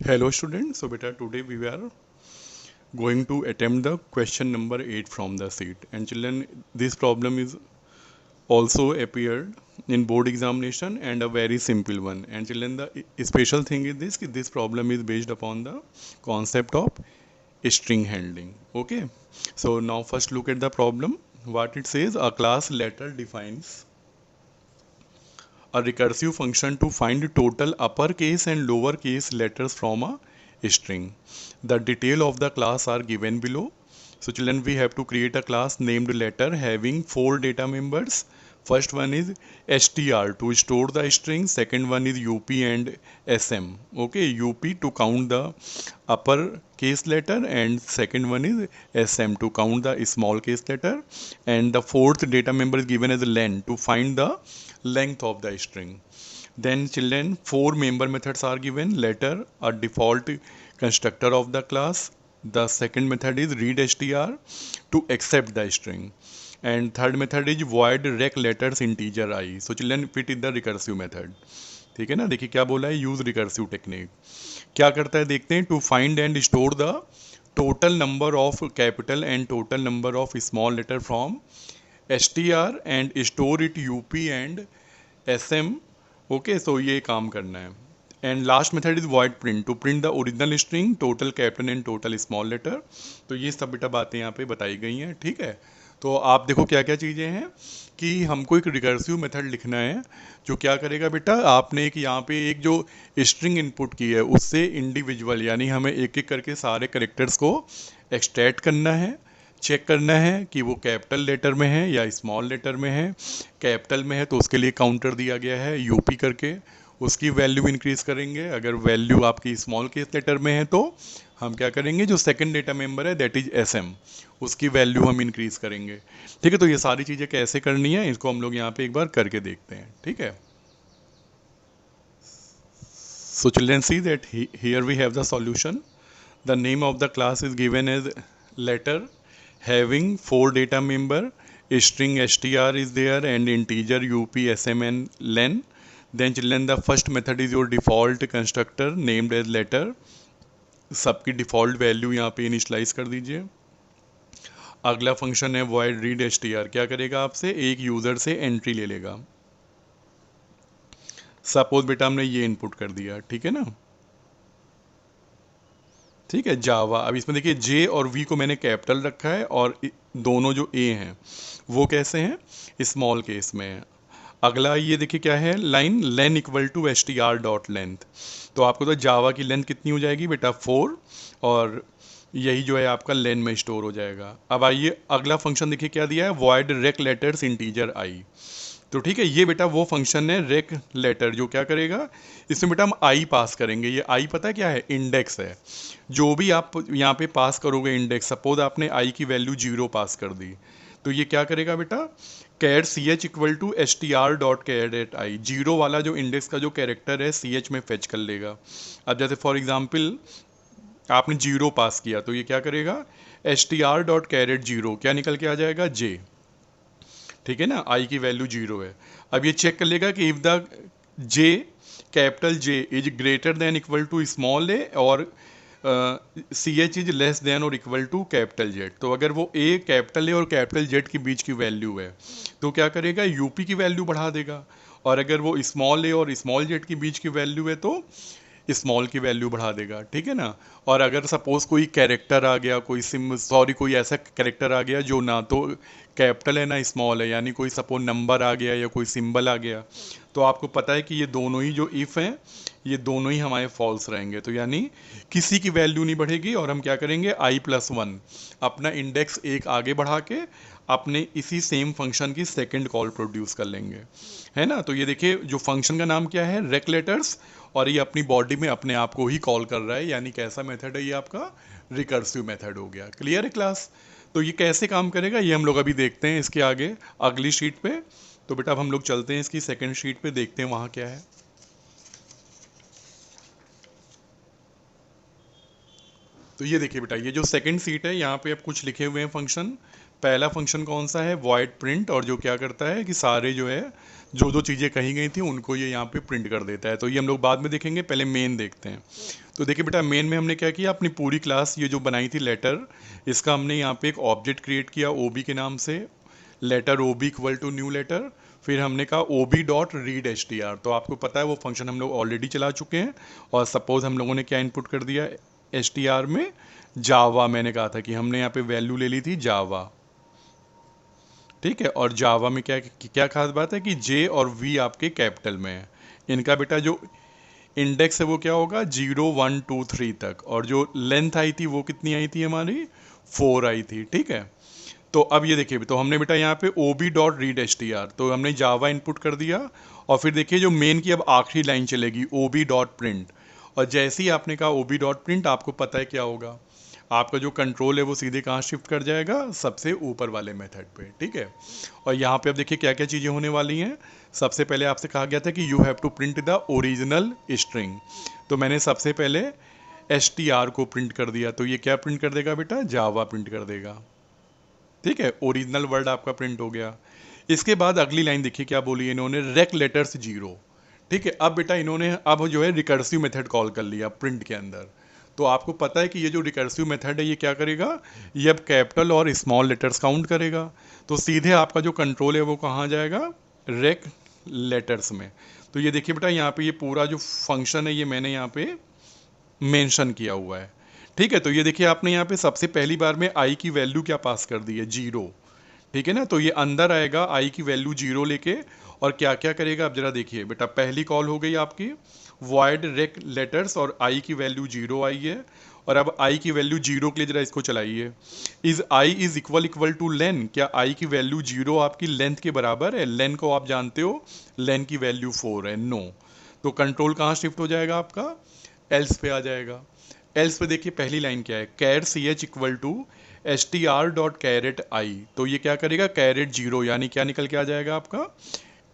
Hello students, so beta today we are going to attempt the question number 8 from the sheet, and children this problem is also appeared in board examination and a very simple one. And children, the special thing is this this problem is based upon the concept of string handling. Okay, so now first look at the problem. What it says: a class letter defines a recursive function to find total uppercase and lowercase letters from a string. The detail of the class are given below. So children, we have to create a class named letter having 4 data members. First one is str to store the string. Second one is up and sm. Okay, up to count the upper case letter, and second one is sm to count the small case letter. And the fourth data member is given as len to find the length of the string. Then children, 4 member methods are given. Letter, a default constructor of the class. The second method is readstr to accept the string. And third method is void rec letters integer I. So children, fit in the recursive method. ठीक है ना, देखिए क्या बोला है, use recursive technique क्या करता है देखते हैं. To find and store the total number of capital and total number of small letter from str and store it up and sm. Okay, so ये काम करना है. And last method is void print to print the original string total capital and total small letter. तो ये सब बेटा बातें यहाँ पे बताई गई हैं. ठीक है, तो आप देखो क्या क्या चीज़ें हैं कि हमको एक रिकर्सिव मेथड लिखना है जो क्या करेगा बेटा, आपने एक यहाँ पे एक जो स्ट्रिंग इनपुट की है उससे इंडिविजुअल यानी हमें एक एक करके सारे करेक्टर्स को एक्सट्रैक्ट करना है, चेक करना है कि वो कैपिटल लेटर में है या स्मॉल लेटर में है. कैपिटल में है तो उसके लिए काउंटर दिया गया है यूपी करके, उसकी वैल्यू इंक्रीज करेंगे. अगर वैल्यू आपकी स्मॉल केस लेटर में है तो हम क्या करेंगे, जो सेकंड डेटा मेंबर है दैट इज एसएम, उसकी वैल्यू हम इंक्रीज करेंगे. ठीक है, तो ये सारी चीज़ें कैसे करनी है इसको हम लोग यहाँ पे एक बार करके देखते हैं. ठीक है, so children see that here we have the solution. The name of the class is given as letter having 4 data member. String str is there and integer up sm and len. Then children, the first method is your default constructor named as letter. सबकी default value यहाँ पे initialise कर दीजिए. अगला function है void read str. क्या करेगा, आपसे एक यूज़र से एंट्री ले लेगा. सपोज बेटा हमने ये इनपुट कर दिया, ठीक है ना. ठीक है, जावा. अब इसमें देखिए जे और वी को मैंने कैपिटल रखा है और दोनों जो ए हैं वो कैसे हैं, स्मॉल केस में है. अगला ये देखिए क्या है, line len equal to str dot length. तो आपको तो जावा की लेंथ कितनी हो जाएगी बेटा 4, और यही जो है आपका लेन में स्टोर हो जाएगा. अब आइए अगला फंक्शन देखिए क्या दिया है, वॉइड रेक लेटर्स इंटीजर आई. तो ठीक है, ये बेटा वो फंक्शन है रेक लेटर जो क्या करेगा, इसमें बेटा हम आई पास करेंगे. ये आई पता है क्या है, इंडेक्स है. जो भी आप यहाँ पे पास करोगे इंडेक्स, सपोज आपने आई की वैल्यू 0 पास कर दी तो ये क्या करेगा बेटा, char c H equal to S T R dot char at i. 0 वाला जो इंडेक्स का जो कैरेक्टर है सी एच में फेच कर लेगा. अब जैसे फॉर एग्जाम्पल आपने 0 पास किया तो ये क्या करेगा, S T R dot charAt 0 क्या निकल के आ जाएगा, जे. ठीक है ना, आई की वैल्यू 0 है. अब ये चेक कर लेगा कि if the J capital J is greater than equal to small a और c H is less than और इक्वल टू कैपिटल जेड. तो अगर वो ए कैपिटल ए और कैपिटल जेड के बीच की वैल्यू है तो क्या करेगा, यूपी की वैल्यू बढ़ा देगा. और अगर वो स्मॉल ए और स्मॉल जेड के बीच की वैल्यू है तो स्मॉल की वैल्यू बढ़ा देगा. ठीक है ना. और अगर सपोज कोई कैरेक्टर आ गया, कोई ऐसा कैरेक्टर आ गया जो ना तो कैपिटल है ना स्मॉल है, यानी कोई सपोज नंबर आ गया या कोई सिंबल आ गया, तो आपको पता है कि ये दोनों ही जो इफ़ हैं ये दोनों ही हमारे फॉल्स रहेंगे. तो यानी किसी की वैल्यू नहीं बढ़ेगी और हम क्या करेंगे, i+1 अपना इंडेक्स एक आगे बढ़ा के अपने इसी सेम फंक्शन की सेकंड कॉल प्रोड्यूस कर लेंगे. है ना. तो ये देखिए जो फंक्शन का नाम क्या है, रेक लेटर्स, और ये अपनी बॉडी में अपने आप को ही कॉल कर रहा है. यानी कैसा मेथड है ये, आपका रिकर्सिव मेथड हो गया. क्लियर है क्लास. तो ये कैसे काम करेगा ये हम लोग अभी देखते हैं इसके आगे अगली शीट पे. तो बेटा अब हम लोग चलते हैं इसकी सेकंड शीट पे, देखते हैं वहाँ क्या है. तो ये देखिए बेटा, ये जो सेकंड सीट है यहाँ पे अब कुछ लिखे हुए हैं फंक्शन। पहला फंक्शन कौन सा है, वॉइड प्रिंट, और जो क्या करता है कि सारे जो है जो जो चीज़ें कही गई थी उनको ये यहाँ पे प्रिंट कर देता है। तो ये हम लोग बाद में देखेंगे, पहले मेन देखते हैं। तो देखिए बेटा, मेन में हमने क्या किया, अपनी पूरी क्लास ये जो बनाई थी लेटर, इसका हमने यहाँ पे एक ऑब्जेक्ट क्रिएट किया ओबी के नाम से, letter OB equal to new letter. फिर हमने कहा OB dot read H T R, तो आपको पता है वो फंक्शन हम लोग ऑलरेडी चला चुके हैं। और सपोज हम लोगों ने क्या इनपुट कर दिया एच टी आर में, जावा। मैंने कहा था कि हमने यहाँ पे वैल्यू ले ली थी जावा, ठीक है। और जावा में क्या क्या खास बात है कि जे और वी आपके कैपिटल में है। इनका बेटा जो इंडेक्स है वो क्या होगा, 0 1 2 3 तक, और जो लेंथ आई थी वो कितनी आई थी हमारी, 4 आई थी, ठीक है। तो अब ये देखिए, तो हमने बेटा यहाँ पे O B dot read H T R, तो हमने जावा इनपुट कर दिया। और फिर देखिए जो मेन की अब आखिरी लाइन चलेगी ओ बी डॉट प्रिंट, और जैसे ही आपने कहा ओ बी डॉट प्रिंट, आपको पता है क्या होगा, आपका जो कंट्रोल है वो सीधे कहाँ शिफ्ट कर जाएगा, सबसे ऊपर वाले मेथड पे, ठीक है। और यहाँ पे अब देखिए क्या क्या चीज़ें होने वाली हैं। सबसे पहले आपसे कहा गया था कि you have to print the original string, तो मैंने सबसे पहले एस टी आर को प्रिंट कर दिया। तो ये क्या प्रिंट कर देगा बेटा, जावा प्रिंट कर देगा, ठीक है। ओरिजिनल वर्ड आपका प्रिंट हो गया। इसके बाद अगली लाइन देखिए क्या बोली इन्होंने, रेक लेटर्स 0, ठीक है। अब बेटा इन्होंने अब जो है रिकर्सिव मेथड कॉल कर लिया प्रिंट के अंदर। तो आपको पता है कि ये जो रिकर्सिव मेथड है ये क्या करेगा, ये अब कैपिटल और स्मॉल लेटर्स काउंट करेगा। तो सीधे आपका जो कंट्रोल है वो कहाँ जाएगा, रेक लेटर्स में। तो ये देखिए बेटा, यहाँ पे ये पूरा जो फंक्शन है ये मैंने यहाँ पे मेंशन किया हुआ है, ठीक है। तो ये देखिए आपने यहाँ पे सबसे पहली बार में आई की वैल्यू क्या पास कर दी है, 0, ठीक है ना। तो ये अंदर आएगा आई की वैल्यू 0 लेके, और क्या क्या करेगा अब जरा देखिए बेटा। पहली कॉल हो गई आपकी वॉइड रेक लेटर्स, और आई की वैल्यू 0 आई है। और अब आई की वैल्यू 0 के लिए जरा इसको चलाइए, is I is equal equal two lane, क्या आई की वैल्यू 0 आपकी लेंथ के बराबर है, लेन को आप जानते हो, लेन की वैल्यू 4 है, नो। तो कंट्रोल कहाँ शिफ्ट हो जाएगा आपका, एल्स पे आ जाएगा। एल्स पे देखिए पहली लाइन क्या है, char c H equal to S T R dot char at i, तो ये क्या करेगा, कैरेट 0, यानी क्या निकल के आ जाएगा आपका,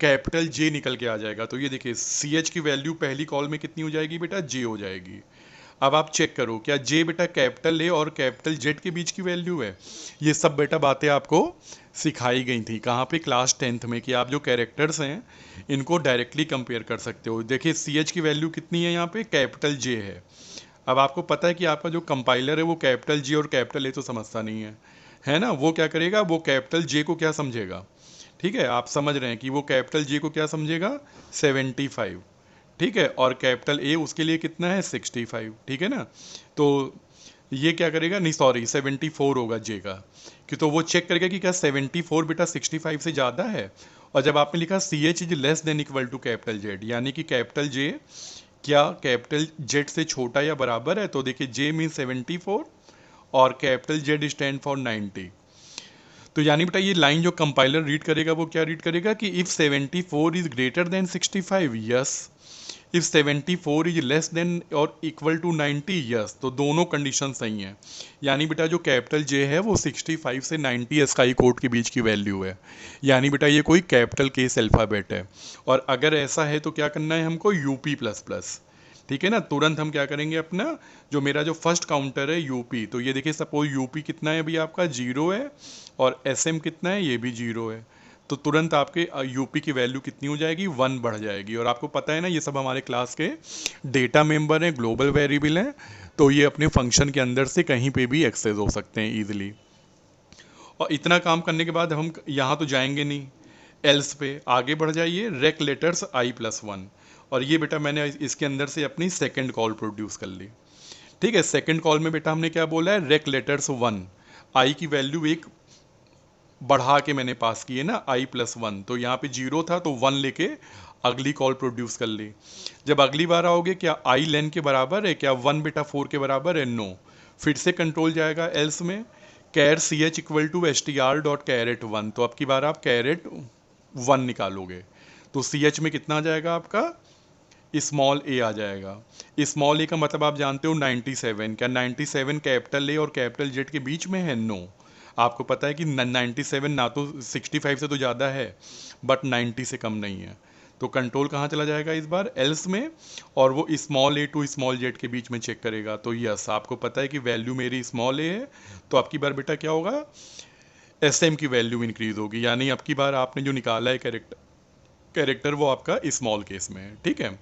कैपिटल जे निकल के आ जाएगा। तो ये देखिए सी एच की वैल्यू पहली कॉल में कितनी हो जाएगी बेटा, जे हो जाएगी। अब आप चेक करो क्या जे बेटा कैपिटल ए और कैपिटल जेड के बीच की वैल्यू है। ये सब बेटा बातें आपको सिखाई गई थी कहाँ पे, क्लास 10th में, कि आप जो कैरेक्टर्स हैं इनको डायरेक्टली कंपेयर कर सकते हो। देखिए सी एच की वैल्यू कितनी है यहाँ पे, कैपिटल जे है। अब आपको पता है कि आपका जो कंपाइलर है वो कैपिटल जे और कैपिटल ए तो समझता नहीं है ना। वो क्या करेगा, वो कैपिटल जे को क्या समझेगा, ठीक है, आप समझ रहे हैं कि वो कैपिटल जे को क्या समझेगा, 75, ठीक है। और कैपिटल ए उसके लिए कितना है, 65, ठीक है ना। तो ये क्या करेगा, नहीं सॉरी 74 होगा जे का, कि तो वो चेक करेगा कि क्या 74 बेटा 65 से ज़्यादा है। और जब आपने लिखा C H is less than equal to capital Z, यानी कि कैपिटल जे क्या कैपिटल जेड से छोटा या बराबर है, तो देखिए जे मीन 74 और कैपिटल जेड स्टैंड फॉर 90। तो यानी बेटा ये लाइन जो कंपाइलर रीड करेगा वो क्या रीड करेगा कि if 74 is greater then 65, yes, if 74 is less than और इक्वल टू 90, यस। तो दोनों कंडीशन सही हैं। यानी बेटा जो कैपिटल जे है वो 65 से 90 स्काई कोड के बीच की वैल्यू है, यानी बेटा ये कोई कैपिटल केस अल्फ़ाबेट है। और अगर ऐसा है तो क्या करना है हमको, यूपी प्लस प्लस, ठीक है ना। तुरंत हम क्या करेंगे, अपना जो मेरा जो फर्स्ट काउंटर है यूपी, तो ये देखिए सपोज यूपी कितना है अभी आपका, 0 है, और एसएम कितना है, ये भी 0 है। तो तुरंत आपके यूपी की वैल्यू कितनी हो जाएगी, 1 बढ़ जाएगी। और आपको पता है ना ये सब हमारे क्लास के डेटा मेंबर हैं, ग्लोबल वेरिएबल हैं, तो ये अपने फंक्शन के अंदर से कहीं पे भी एक्सेस हो सकते हैं ईजिली। और इतना काम करने के बाद हम यहाँ तो जाएंगे नहीं, एल्स पे आगे बढ़ जाइए, रेक लेटर्स i+1, और ये बेटा मैंने इसके अंदर से अपनी सेकंड कॉल प्रोड्यूस कर ली, ठीक है। सेकंड कॉल में बेटा हमने क्या बोला है, रेक लेटर्स 1, आई की वैल्यू एक बढ़ा के मैंने पास की है ना, i+1, तो यहाँ पे 0 था तो 1 लेके अगली कॉल प्रोड्यूस कर ली। जब अगली बार आओगे क्या आई लेन के बराबर है, क्या 1 बेटा 4 के बराबर है, नो। फिर से कंट्रोल जाएगा एल्स में, char c H equal to S T R dot char at 1, तो अब की बार आप कैरेट 1 निकालोगे, तो सी एच में कितना आ जाएगा आपका, स्मॉल ए आ जाएगा। स्मॉल ए का मतलब आप जानते हो 97, क्या 97 कैपिटल ए और कैपिटल जेड के बीच में है, नो। आपको पता है कि 97 ना तो 65 से तो ज़्यादा है, बट 90 से कम नहीं है। तो कंट्रोल कहाँ चला जाएगा इस बार, एल्स में, और वो small A to small Z के बीच में चेक करेगा। तो यस, आपको पता है कि वैल्यू मेरी स्मॉल ए है, तो आपकी बार बेटा क्या होगा, एस एम की वैल्यू इंक्रीज होगी, यानी आपकी बार आपने जो निकाला है कैरेक्टर वो आपका स्मॉल केस में है, ठीक है।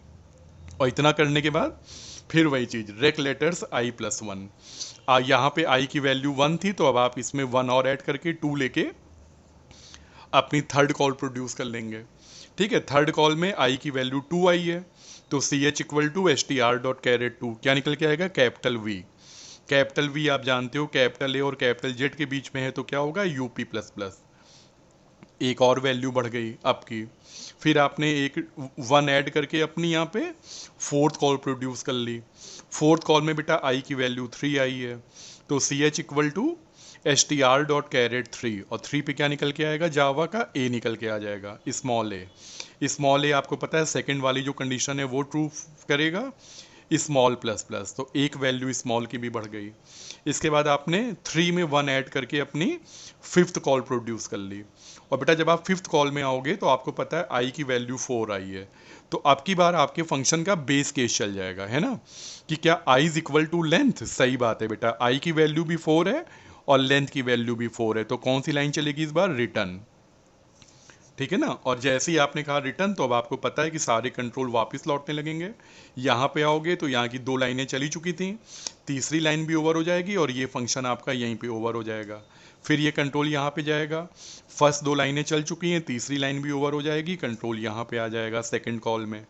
और इतना करने के बाद फिर वही चीज़, रेक लेटर्स आई प्लस वन, यहाँ पे आई की वैल्यू वन थी, तो अब आप इसमें वन और ऐड करके टू लेके अपनी थर्ड कॉल प्रोड्यूस कर लेंगे, ठीक है। थर्ड कॉल में आई की वैल्यू टू आई है, तो C H equal to S T R dot charAt two, क्या निकल के आएगा, कैपिटल वी। कैपिटल वी आप जानते हो कैपिटल ए और कैपिटल जेड के बीच में है, तो क्या होगा, यूपी प्लस प्लस। एक और वैल्यू बढ़ गई आपकी, फिर आपने एक वन ऐड करके अपनी यहाँ पे फोर्थ कॉल प्रोड्यूस कर ली। फोर्थ कॉल में बेटा आई की वैल्यू थ्री आई है, तो C H equal to S T R dot charAt three, और थ्री पे क्या निकल के आएगा, जावा का ए निकल के आ जाएगा, स्मॉल ए। स्मॉल ए आपको पता है सेकंड वाली जो कंडीशन है वो ट्रू करेगा, स्मॉल प्लस प्लस, तो एक वैल्यू स्मॉल की भी बढ़ गई। इसके बाद आपने थ्री में वन ऐड करके अपनी फिफ्थ कॉल प्रोड्यूस कर ली, और बेटा जब आप फिफ्थ कॉल में आओगे तो आपको पता है आई की वैल्यू फोर आई है, तो आपकी बार आपके फंक्शन का बेस केस चल जाएगा, है ना, कि क्या I is equal to length, सही बात है बेटा, आई की वैल्यू भी फोर है और लेंथ की वैल्यू भी फोर है, तो कौन सी लाइन चलेगी इस बार, रिटर्न, ठीक है ना। और जैसे ही आपने कहा रिटर्न, तो अब आपको पता है कि सारे कंट्रोल वापस लौटने लगेंगे। यहाँ पे आओगे तो यहाँ की दो लाइनें चली चुकी थी, तीसरी लाइन भी ओवर हो जाएगी और ये फंक्शन आपका यहीं पे ओवर हो जाएगा। फिर ये कंट्रोल यहाँ पे जाएगा, फर्स्ट दो लाइनें चल चुकी हैं, तीसरी लाइन भी ओवर हो जाएगी, कंट्रोल यहाँ पे आ जाएगा सेकेंड कॉल में।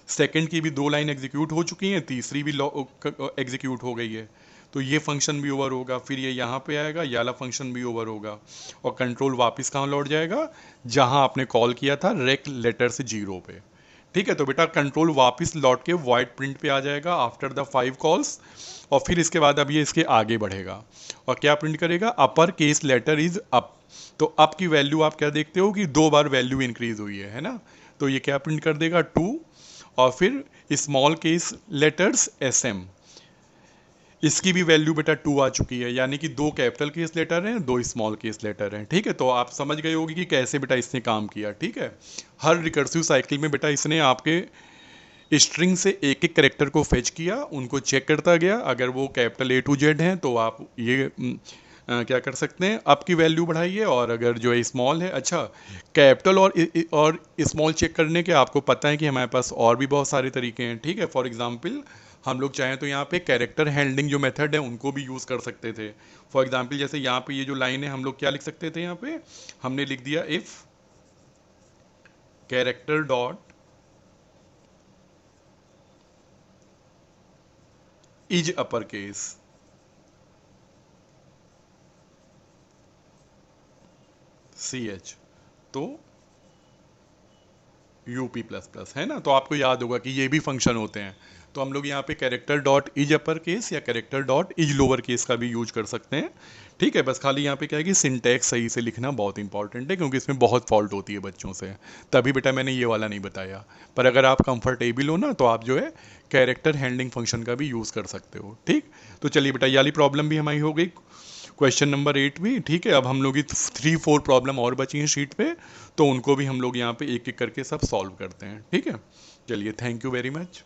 सेकेंड की भी दो लाइन एग्जीक्यूट हो चुकी हैं, तीसरी भी एग्जीक्यूट हो गई है, तो ये फंक्शन भी ओवर होगा। फिर ये यहाँ पे आएगा, ये वाला फंक्शन भी ओवर होगा, और कंट्रोल वापस कहाँ लौट जाएगा, जहाँ आपने कॉल किया था रेक लेटर से जीरो पे, ठीक है। तो बेटा कंट्रोल वापस लौट के वॉइड प्रिंट पे आ जाएगा आफ्टर द फाइव कॉल्स, और फिर इसके बाद अब ये इसके आगे बढ़ेगा और क्या प्रिंट करेगा, upper case letter is up. तो अप की वैल्यू आप क्या देखते हो कि दो बार वैल्यू इंक्रीज हुई है ना, तो ये क्या प्रिंट कर देगा, टू, और फिर small case letters S M, इसकी भी वैल्यू बेटा टू आ चुकी है, यानी कि दो कैपिटल केस लेटर हैं, दो स्मॉल केस लेटर हैं, ठीक है। तो आप समझ गए होगी कि कैसे बेटा इसने काम किया, ठीक है। हर रिकर्सिव साइकिल में बेटा इसने आपके स्ट्रिंग से एक एक करेक्टर को फेच किया, उनको चेक करता गया, अगर वो कैपिटल ए टू जेड हैं तो आप ये क्या कर सकते हैं, अप की वैल्यू बढ़ाइए, और अगर जो है स्मॉल है, अच्छा कैपिटल और स्मॉल चेक करने के आपको पता है कि हमारे पास और भी बहुत सारे तरीके हैं, ठीक है। फॉर एग्जांपल हम लोग चाहें तो यहाँ पे कैरेक्टर हैंडलिंग जो मेथड है उनको भी यूज़ कर सकते थे। फॉर एग्जांपल जैसे यहाँ पे ये जो लाइन है हम लोग क्या लिख सकते थे, यहाँ पे हमने लिख दिया if character dot is upper case, C H, तो यूपी प्लस प्लस, है ना। तो आपको याद होगा कि ये भी फंक्शन होते हैं, तो हम लोग यहाँ पे character dot is upper case या character dot is lower case का भी यूज कर सकते हैं, ठीक है। बस खाली यहाँ पे क्या है कि सिंटैक्स सही से लिखना बहुत इंपॉर्टेंट है, क्योंकि इसमें बहुत फॉल्ट होती है बच्चों से, तभी बेटा मैंने ये वाला नहीं बताया। पर अगर आप कंफर्टेबल हो ना तो आप जो है कैरेक्टर हैंडलिंग फंक्शन का भी यूज़ कर सकते हो, ठीक। तो चलिए बेटा ये वाली प्रॉब्लम भी हमारी हो गई, क्वेश्चन नंबर 8 भी, ठीक है। अब हम लोग 3-4 प्रॉब्लम और बची हैं शीट पे, तो उनको भी हम लोग यहाँ पे एक एक करके सब सॉल्व करते हैं, ठीक है। चलिए, थैंक यू वेरी मच।